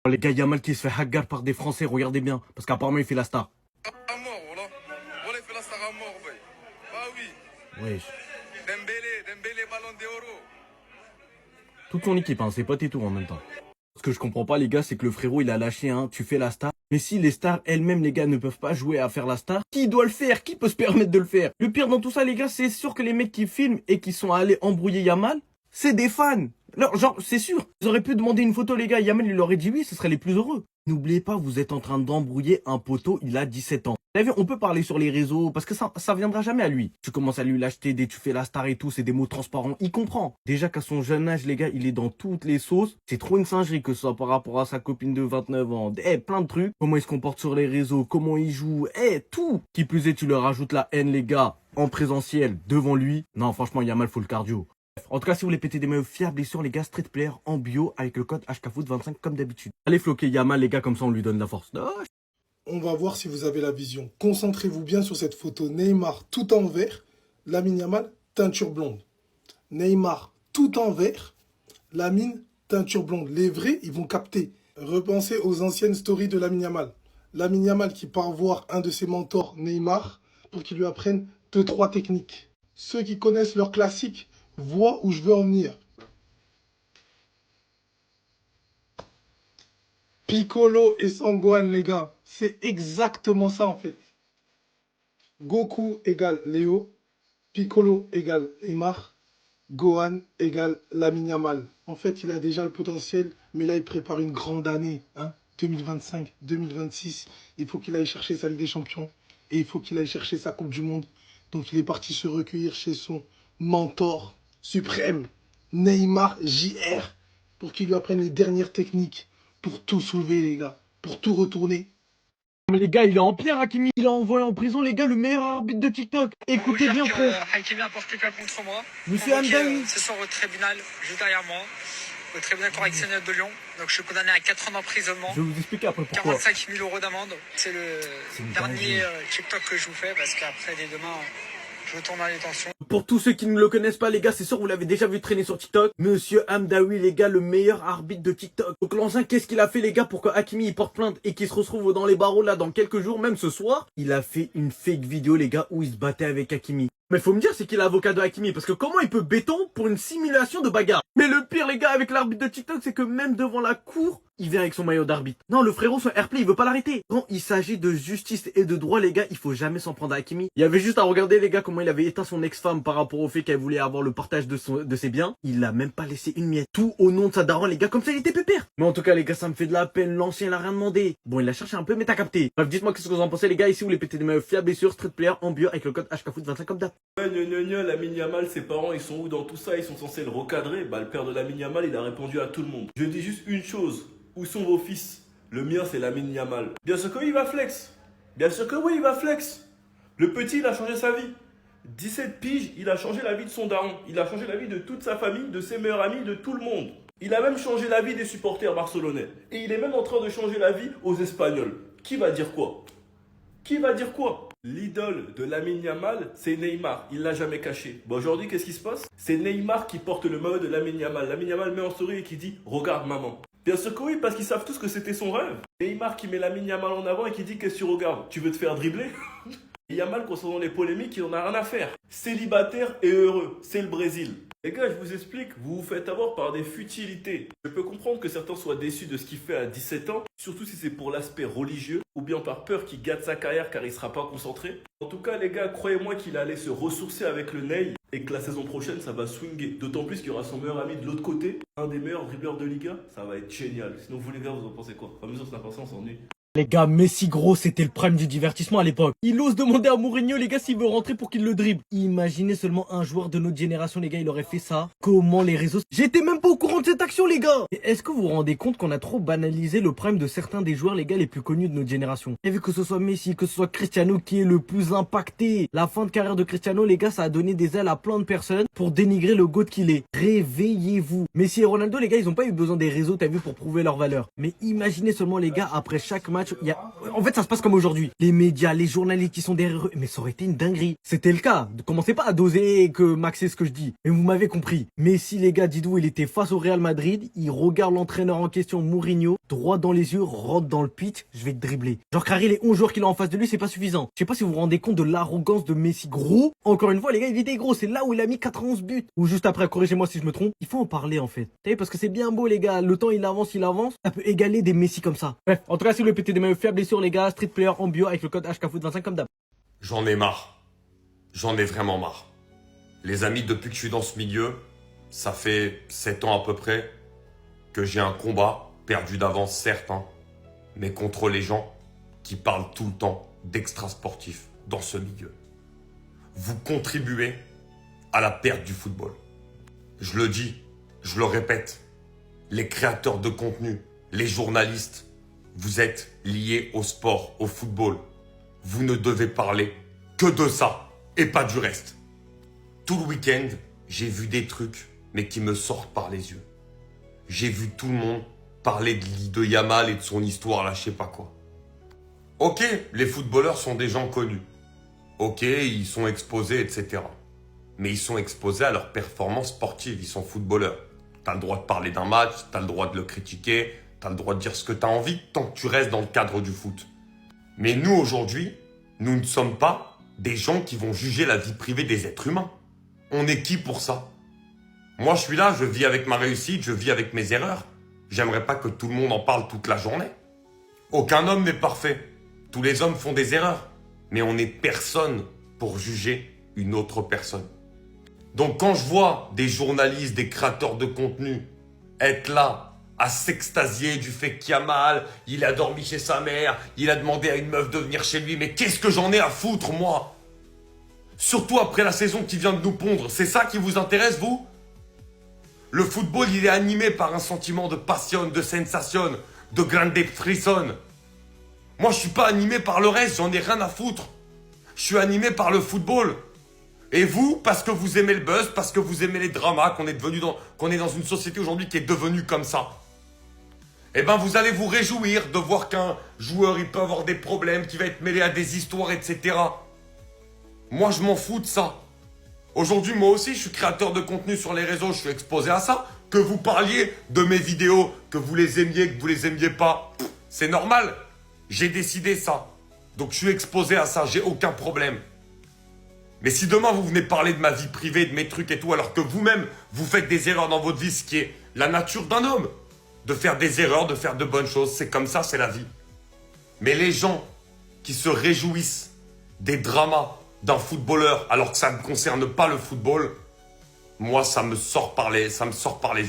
Oh, les gars, Yamal qui se fait hagar par des Français, regardez bien. Parce qu'apparemment, il fait la star. À mort, voilà. Voilà, il fait la star à mort, boy. Bah oui. Wesh. Dembélé, ballon d'oro. Toute son équipe, hein, ses potes et tout en même temps. Ce que je comprends pas, les gars, c'est que le frérot, il a lâché, hein, tu fais la star. Mais si les stars elles-mêmes, les gars, ne peuvent pas jouer à faire la star, qui doit le faire? Qui peut se permettre de le faire? Le pire dans tout ça, les gars, c'est sûr que les mecs qui filment et qui sont allés embrouiller Yamal, c'est des fans. Alors, genre, c'est sûr. Ils auraient pu demander une photo, les gars. Yamal, il aurait dit oui, ce serait les plus heureux. N'oubliez pas, vous êtes en train d'embrouiller un poteau, il a 17 ans. Vous savez, on peut parler sur les réseaux, parce que ça viendra jamais à lui. Tu commences à lui l'acheter dès tu fais la star et tout, c'est des mots transparents, il comprend. Déjà qu'à son jeune âge, les gars, il est dans toutes les sauces. C'est trop une singerie, que ce soit par rapport à sa copine de 29 ans. Plein de trucs. Comment il se comporte sur les réseaux, comment il joue, tout. Qui plus est, tu leur rajoutes la haine, les gars, en présentiel, devant lui. Non, franchement, Yamal, faut le cardio. En tout cas, si vous voulez péter des maillots fiables et sûrs, les gars, Street Player en bio avec le code HKFoot25 comme d'habitude. Allez floquer Yamal, les gars, comme ça on lui donne la force. On va voir si vous avez la vision. Concentrez-vous bien sur cette photo. Neymar tout en vert, Lamine Yamal teinture blonde. Neymar tout en vert, Lamine teinture blonde. Les vrais, ils vont capter. Repensez aux anciennes stories de Lamine Yamal. Lamine Yamal qui part voir un de ses mentors, Neymar, pour qu'il lui apprenne 2-3 techniques. Ceux qui connaissent leur classique voient où je veux en venir. Piccolo et Sangohan, les gars. C'est exactement ça, en fait. Goku égale Léo. Piccolo égale Neymar. Gohan égale Lamine Yamal. En fait, il a déjà le potentiel, mais là, il prépare une grande année. 2025, 2026. Il faut qu'il aille chercher sa Ligue des Champions. Et il faut qu'il aille chercher sa Coupe du Monde. Donc, il est parti se recueillir chez son mentor suprême, Neymar JR, pour qu'il lui apprenne les dernières techniques. Pour tout soulever, les gars. Pour tout retourner. Mais les gars, il est en pierre, Hakimi. Il a envoyé en prison, les gars, le meilleur arbitre de TikTok. Écoutez bien, frère. Hakimi a porté plainte contre moi. Monsieur Hamdaoui. Ce soir au tribunal, juste derrière moi, au tribunal correctionnel de Lyon. Donc je suis condamné à 4 ans d'emprisonnement. Je vais vous expliquer après pourquoi. 45 000 € d'amende. C'est le dernier TikTok que je vous fais parce qu'après, dès demain, je retourne en détention. Pour tous ceux qui ne le connaissent pas, les gars, c'est sûr vous l'avez déjà vu traîner sur TikTok. Monsieur Hamdaoui, les gars, le meilleur arbitre de TikTok. Donc l'ancien, qu'est-ce qu'il a fait, les gars, pour que Hakimi il porte plainte et qu'il se retrouve dans les barreaux là dans quelques jours, même ce soir? Il a fait une fake vidéo, les gars, où il se battait avec Hakimi. Mais faut me dire, c'est qu'il est avocat de Hakimi, parce que comment il peut béton pour une simulation de bagarre? Mais le pire, les gars, avec l'arbitre de TikTok, c'est que même devant la cour, il vient avec son maillot d'arbitre. Non, le frérot, son airplay, il veut pas l'arrêter. Quand il s'agit de justice et de droit, les gars, il faut jamais s'en prendre à Hakimi. Il y avait juste à regarder, les gars, comment il avait éteint son ex-femme par rapport au fait qu'elle voulait avoir le partage de ses biens. Il l'a même pas laissé une miette. Tout au nom de sa daronne, les gars, comme ça, il était pépère. Mais en tout cas, les gars, ça me fait de la peine. L'ancien, il a rien demandé. Bon, il a cherché un peu, mais t'as capté. Bref, dites-moi qu'est-ce que vous en pensez, les gars. Ici, vous les pétez des maillots fiables et sûrs, Street Player en bio avec le code HKFoot25 comme d'hab. Lamine Yamal, ses parents, ils sont où dans tout ça? Ils sont censés le recadrer. Bah, le père de Lamine Yamal, il a répondu à tout le monde. Je dis juste une chose. Où sont vos fils? Le mien, c'est Lamine Yamal. Bien sûr que oui, il va flex. Bien sûr que oui, il va flex. Le petit, il a changé sa vie. 17 piges, il a changé la vie de son daron. Il a changé la vie de toute sa famille, de ses meilleurs amis, de tout le monde. Il a même changé la vie des supporters barcelonais. Et il est même en train de changer la vie aux Espagnols. Qui va dire quoi? Qui va dire quoi? L'idole de Lamine Yamal, c'est Neymar. Il l'a jamais caché. Bon, aujourd'hui, qu'est-ce qui se passe? C'est Neymar qui porte le maillot de Lamine Yamal. Lamine Yamal met en story et qui dit « Regarde maman ». Bien sûr que oui, parce qu'ils savent tous que c'était son rêve. Neymar qui met Lamine Yamal en avant et qui dit « Qu'est-ce que tu regardes? Tu veux te faire dribbler ?» Et Yamal, concernant les polémiques, il en a rien à faire. Célibataire et heureux, c'est le Brésil. Les gars, je vous explique, vous vous faites avoir par des futilités. Je peux comprendre que certains soient déçus de ce qu'il fait à 17 ans, surtout si c'est pour l'aspect religieux, ou bien par peur qu'il gâte sa carrière car il sera pas concentré. En tout cas, les gars, croyez-moi qu'il allait se ressourcer avec le Ney, et que la saison prochaine, ça va swinger. D'autant plus qu'il y aura son meilleur ami de l'autre côté, un des meilleurs dribbleurs de Liga. Ça va être génial. Sinon, vous les gars, vous en pensez quoi? À mesure que c'est important, on s'ennuie. Les gars, Messi gros, c'était le prime du divertissement à l'époque. Il ose demander à Mourinho, les gars, s'il veut rentrer pour qu'il le dribble. Imaginez seulement un joueur de notre génération, les gars, il aurait fait ça. Comment les réseaux... J'étais même pas au courant de cette action, les gars. Est-ce que vous vous rendez compte qu'on a trop banalisé le prime de certains des joueurs, les gars, les plus connus de notre génération? Et vu que ce soit Messi, que ce soit Cristiano qui est le plus impacté. La fin de carrière de Cristiano, les gars, ça a donné des ailes à plein de personnes pour dénigrer le GOAT qu'il est. Réveillez-vous. Messi et Ronaldo, les gars, ils ont pas eu besoin des réseaux, t'as vu, pour prouver leur valeur. Mais imaginez seulement, les gars, après chaque match, match, en fait, ça se passe comme aujourd'hui. Les médias, les journalistes qui sont derrière eux. Mais ça aurait été une dinguerie. C'était le cas. Ne commencez pas à doser que Max sait ce que je dis. Mais vous m'avez compris. Mais si les gars, Didou, il était face au Real Madrid, il regarde l'entraîneur en question, Mourinho, droit dans les yeux, rentre dans le pitch, je vais te dribbler. Genre, carré, les 11 joueurs qu'il a en face de lui, c'est pas suffisant. Je sais pas si vous vous rendez compte de l'arrogance de Messi. Gros, encore une fois, les gars, il était gros. C'est là où il a mis 91 buts. Ou juste après, corrigez-moi si je me trompe. Il faut en parler, en fait. Vous savez, parce que c'est bien beau, les gars. Le temps, il avance. Ça peut égaler des Messi comme ça. Bref, en tout cas, si vous voulez péter des maillots fiables, sur les gars, Street Player en bio avec le code HKFoot25 comme d'hab. J'en ai marre. J'en ai vraiment marre. Les amis, depuis que je suis dans ce milieu, ça fait 7 ans à peu près que j'ai un combat, perdu d'avance certes, hein, mais contre les gens qui parlent tout le temps d'extra-sportifs dans ce milieu. Vous contribuez à la perte du football. Je le dis, je le répète, les créateurs de contenu, les journalistes, vous êtes liés au sport, au football. Vous ne devez parler que de ça et pas du reste. Tout le week-end, j'ai vu des trucs, mais qui me sortent par les yeux. J'ai vu tout le monde parler de Yamal et de son histoire, là, je sais pas quoi. Ok, les footballeurs sont des gens connus. Ok, ils sont exposés, etc. Mais ils sont exposés à leur performance sportive, ils sont footballeurs. T'as le droit de parler d'un match, t'as le droit de le critiquer, t'as le droit de dire ce que t'as envie, tant que tu restes dans le cadre du foot. Mais nous, aujourd'hui, nous ne sommes pas des gens qui vont juger la vie privée des êtres humains. On est qui pour ça? Moi, je suis là, je vis avec ma réussite, je vis avec mes erreurs. J'aimerais pas que tout le monde en parle toute la journée. Aucun homme n'est parfait. Tous les hommes font des erreurs. Mais on n'est personne pour juger une autre personne. Donc quand je vois des journalistes, des créateurs de contenu être là à s'extasier du fait qu'Yamal, il a dormi chez sa mère, il a demandé à une meuf de venir chez lui, mais qu'est-ce que j'en ai à foutre, moi? Surtout après la saison qui vient de nous pondre, c'est ça qui vous intéresse, vous? Le football, il est animé par un sentiment de passion, de sensation, de grande frisson. Moi, je suis pas animé par le reste, j'en ai rien à foutre. Je suis animé par le football. Et vous, parce que vous aimez le buzz, parce que vous aimez les dramas, qu'on est dans une société aujourd'hui qui est devenue comme ça. Eh ben, vous allez vous réjouir de voir qu'un joueur, il peut avoir des problèmes, qu'il va être mêlé à des histoires, etc. Moi, je m'en fous de ça. Aujourd'hui, moi aussi, je suis créateur de contenu sur les réseaux, je suis exposé à ça. Que vous parliez de mes vidéos, que vous les aimiez, que vous les aimiez pas, c'est normal. J'ai décidé ça. Donc, je suis exposé à ça, j'ai aucun problème. Mais si demain, vous venez parler de ma vie privée, de mes trucs et tout, alors que vous-même, vous faites des erreurs dans votre vie, ce qui est la nature d'un homme, de faire des erreurs, de faire de bonnes choses, c'est comme ça, c'est la vie. Mais les gens qui se réjouissent des dramas d'un footballeur alors que ça ne concerne pas le football, moi, ça me sort par les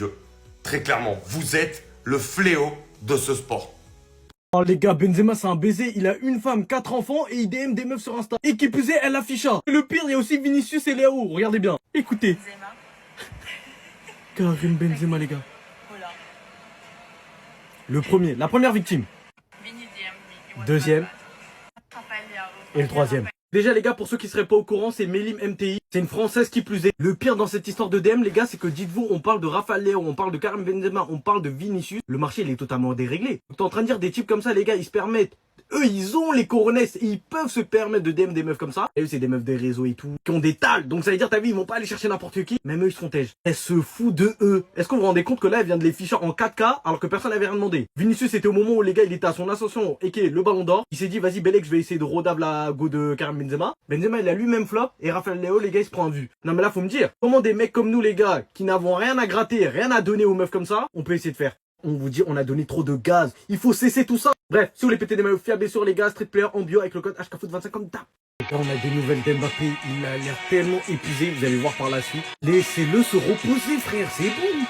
yeux. Très clairement, vous êtes le fléau de ce sport. Oh les gars, Benzema c'est un baiser, il a une femme, 4 enfants et il DM des meufs sur Insta. Et qui plus est, elle affiche un. Et le pire, il y a aussi Vinicius et Léo, regardez bien. Écoutez. Benzema. Karim Benzema les gars. Voilà. Le premier, la première victime. Vini DM. Deuxième. Rafael Leao. Et le troisième. Déjà les gars, pour ceux qui seraient pas au courant, c'est Mélim MTI. C'est une française qui plus est. Le pire dans cette histoire de DM les gars, c'est que dites-vous, on parle de Rafael Léo, on parle de Karim Benzema, on parle de Vinicius. Le marché il est totalement déréglé. T'es en train de dire des types comme ça les gars, ils se permettent. Eux, ils ont les coronesses et ils peuvent se permettre de DM des meufs comme ça. Et eux, c'est des meufs des réseaux et tout, qui ont des tales. Donc ça veut dire, t'as vu, ils vont pas aller chercher n'importe qui. Même eux, ils se font tège. Elle se fout de eux. Est-ce que vous vous rendez compte que là, elle vient de les ficher en 4K alors que personne n'avait rien demandé? Vinicius, c'était au moment où les gars, il était à son ascension et qui est le ballon d'or. Il s'est dit, vas-y, Belek, je vais essayer de rodable la go de Karim Benzema. Benzema, il a lui-même flop et Rafael Léo, les gars, il se prend un vue. Non, mais là, faut me dire, comment des mecs comme nous, les gars, qui n'avons rien à gratter, rien à donner aux meufs comme ça, on peut essayer de faire? On vous dit, on a donné trop de gaz. Il faut cesser tout ça. Bref, si vous voulez péter des maillots fiables, sur les gars, Street Player en bio avec le code HKFoot25 comme d'hab. Et là, on a des nouvelles d'Mbappé. Il a l'air tellement épuisé. Vous allez voir par la suite. Laissez-le se reposer, frère. C'est bon.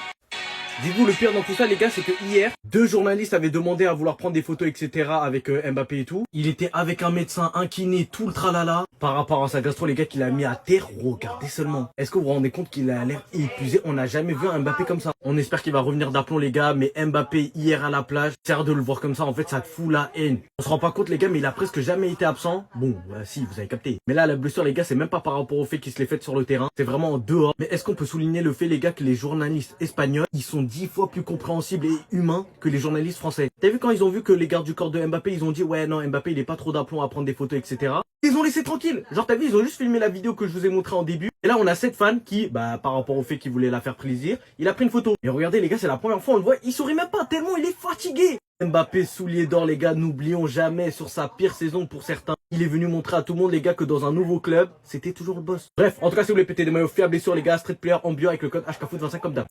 Dites-vous, le pire dans tout ça, les gars, c'est que hier, 2 journalistes avaient demandé à vouloir prendre des photos, etc. avec Mbappé et tout. Il était avec un médecin, un kiné, tout le tralala. Par rapport à sa gastro, les gars, qu'il a mis à terre. Regardez seulement. Est-ce que vous vous rendez compte qu'il a l'air épuisé? On n'a jamais vu un Mbappé comme ça. On espère qu'il va revenir d'aplomb, les gars. Mais Mbappé, hier à la plage, sert de le voir comme ça. En fait, ça te fout la haine. On se rend pas compte, les gars, mais il a presque jamais été absent. Bon, si, vous avez capté. Mais là, la blessure, les gars, c'est même pas par rapport au fait qu'il se l'est fait sur le terrain. C'est vraiment en dehors. Mais est-ce qu'on peut souligner le fait, les gars, que les journalistes espagnols, ils sont 10 fois plus compréhensibles et humains que les journalistes français. T'as vu quand ils ont vu que les gardes du corps de Mbappé, ils ont dit ouais non Mbappé il est pas trop d'aplomb à prendre des photos etc. Ils ont laissé tranquille. Genre t'as vu, ils ont juste filmé la vidéo que je vous ai montré en début. Et là on a cette fan qui, par rapport au fait qu'il voulait la faire plaisir, il a pris une photo. Et regardez les gars, c'est la première fois on le voit, il sourit même pas tellement il est fatigué. Mbappé soulier d'or les gars, n'oublions jamais sur sa pire saison pour certains. Il est venu montrer à tout le monde les gars que dans un nouveau club, c'était toujours le boss. Bref, en tout cas si vous voulez péter des maillots fiables et sûrs les gars, street player en bio avec le code HKFoot25 comme d'hab.